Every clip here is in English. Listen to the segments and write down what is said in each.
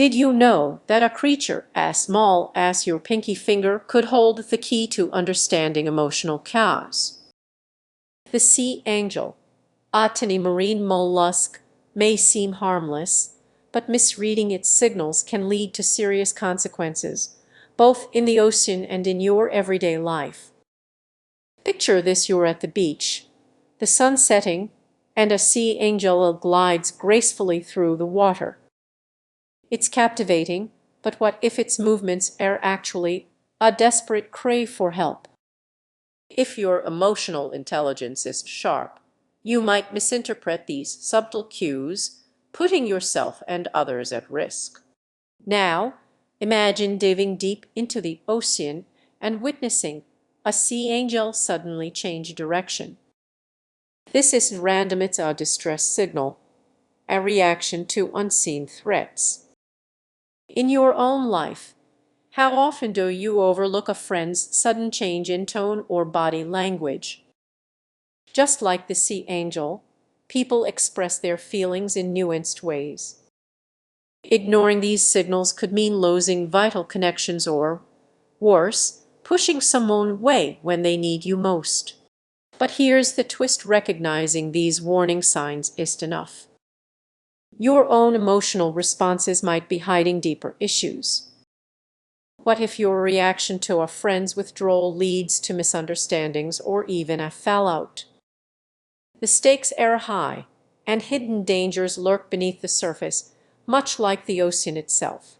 Did you know that a creature as small as your pinky finger could hold the key to understanding emotional chaos? The sea angel, a tiny marine mollusk, may seem harmless, but misreading its signals can lead to serious consequences, both in the ocean and in your everyday life. Picture this: you're at the beach, the sun setting, and a sea angel glides gracefully through the water. It's captivating, but what if its movements are actually a desperate cry for help? If your emotional intelligence is sharp, you might misinterpret these subtle cues, putting yourself and others at risk. Now, imagine diving deep into the ocean and witnessing a sea angel suddenly change direction. This isn't random, it's a distress signal, a reaction to unseen threats. In your own life, how often do you overlook a friend's sudden change in tone or body language? Just like the sea angel, people express their feelings in nuanced ways. Ignoring these signals could mean losing vital connections or, worse, pushing someone away when they need you most. But here's the twist: recognizing these warning signs isn't enough. Your own emotional responses might be hiding deeper issues. What if your reaction to a friend's withdrawal leads to misunderstandings or even a fallout? The stakes are high, and hidden dangers lurk beneath the surface, much like the ocean itself.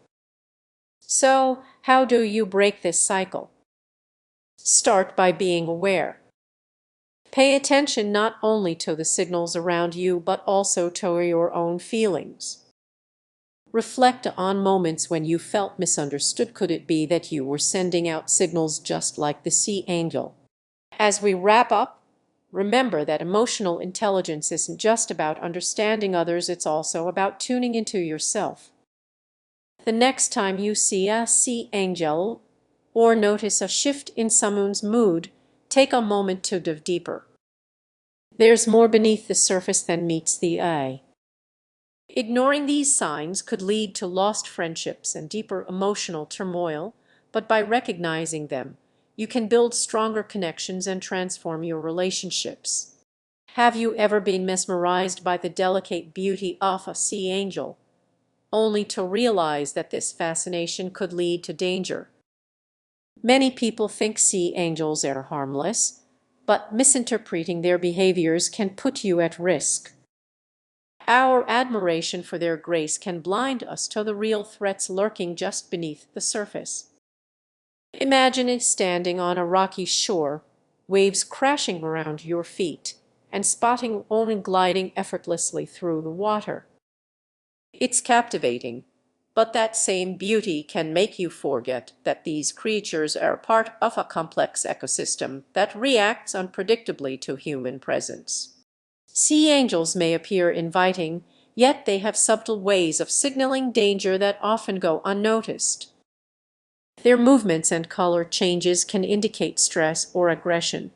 So, how do you break this cycle? Start by being aware. Pay attention not only to the signals around you, but also to your own feelings. Reflect on moments when you felt misunderstood. Could it be that you were sending out signals just like the sea angel? As we wrap up, remember that emotional intelligence isn't just about understanding others, it's also about tuning into yourself. The next time you see a sea angel or notice a shift in someone's mood, take a moment to dive deeper. There's more beneath the surface than meets the eye. Ignoring these signs could lead to lost friendships and deeper emotional turmoil, but by recognizing them, you can build stronger connections and transform your relationships. Have you ever been mesmerized by the delicate beauty of a sea angel, only to realize that this fascination could lead to danger? Many people think sea angels are harmless, but misinterpreting their behaviors can put you at risk. Our admiration for their grace can blind us to the real threats lurking just beneath the surface. Imagine standing on a rocky shore, waves crashing around your feet, and spotting only gliding effortlessly through the water. It's captivating, but that same beauty can make you forget that these creatures are part of a complex ecosystem that reacts unpredictably to human presence. Sea angels may appear inviting, yet they have subtle ways of signaling danger that often go unnoticed. Their movements and color changes can indicate stress or aggression,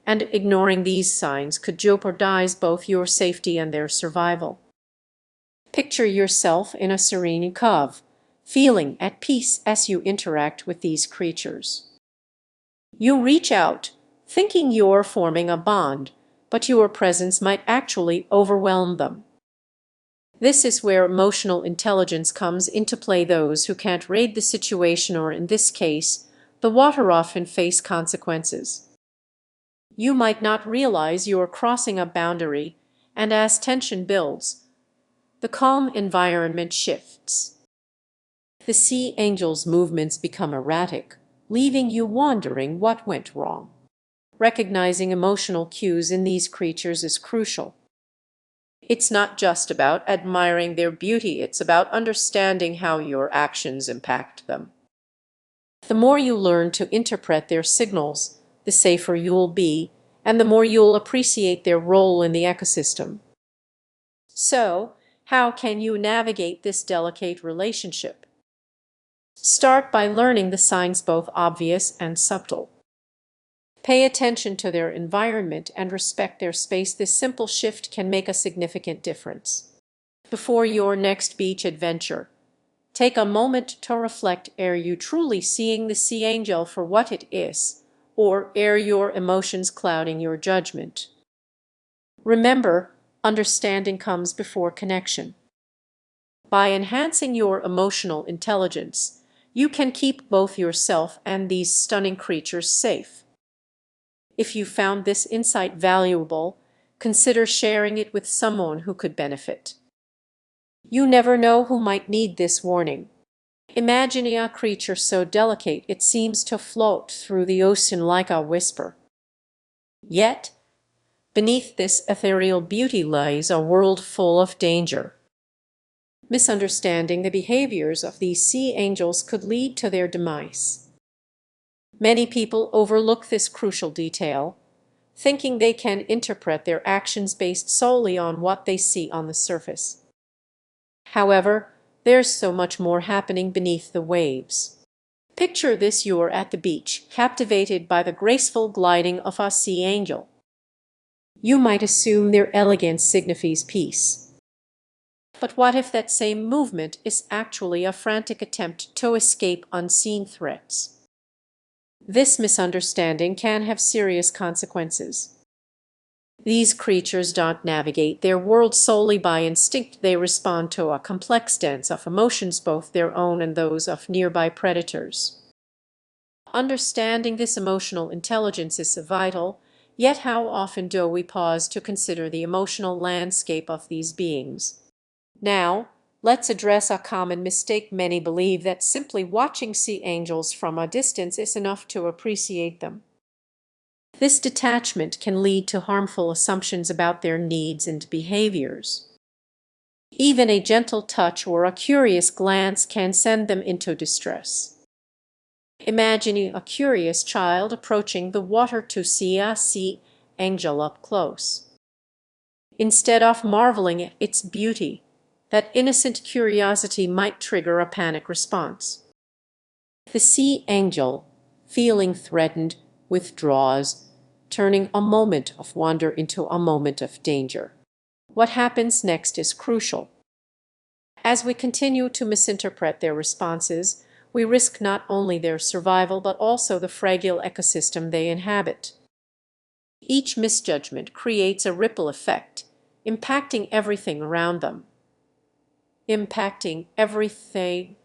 and ignoring these signs could jeopardize both your safety and their survival. Picture yourself in a serene cove, feeling at peace as you interact with these creatures. You reach out, thinking you're forming a bond, but your presence might actually overwhelm them. This is where emotional intelligence comes into play. Those who can't read the situation, or in this case, the water, often face consequences. You might not realize you're crossing a boundary, and as tension builds, the calm environment shifts. The sea angel's movements become erratic, leaving you wondering what went wrong. Recognizing emotional cues in these creatures is crucial. It's not just about admiring their beauty, it's about understanding how your actions impact them. The more you learn to interpret their signals, the safer you'll be, and the more you'll appreciate their role in the ecosystem. So, how can you navigate this delicate relationship? Start by learning the signs, both obvious and subtle. Pay attention to their environment and respect their space. This simple shift can make a significant difference. Before your next beach adventure, Take a moment to reflect: are you truly seeing the sea angel for what it is, or are your emotions clouding your judgment? Remember, understanding comes before connection. By enhancing your emotional intelligence, you can keep both yourself and these stunning creatures safe. If you found this insight valuable, consider sharing it with someone who could benefit. You never know who might need this warning. Imagine a creature so delicate it seems to float through the ocean like a whisper. Yet, beneath this ethereal beauty lies a world full of danger. Misunderstanding the behaviors of these sea angels could lead to their demise. Many people overlook this crucial detail, thinking they can interpret their actions based solely on what they see on the surface. However, there's so much more happening beneath the waves. Picture this: you're at the beach, captivated by the graceful gliding of a sea angel. You might assume their elegance signifies peace. But what if that same movement is actually a frantic attempt to escape unseen threats? This misunderstanding can have serious consequences. These creatures don't navigate their world solely by instinct. They respond to a complex dance of emotions, both their own and those of nearby predators. Understanding this emotional intelligence is vital, yet how often do we pause to consider the emotional landscape of these beings? Now, let's address a common mistake. Many believe that simply watching sea angels from a distance is enough to appreciate them. This detachment can lead to harmful assumptions about their needs and behaviors. Even a gentle touch or a curious glance can send them into distress. Imagine a curious child approaching the water to see a sea angel up close. Instead of marveling at its beauty, that innocent curiosity might trigger a panic response. The sea angel, feeling threatened, withdraws, turning a moment of wonder into a moment of danger. What happens next is crucial. As we continue to misinterpret their responses, we risk not only their survival but also the fragile ecosystem they inhabit. Each misjudgment creates a ripple effect, impacting everything around them. Impacting everything.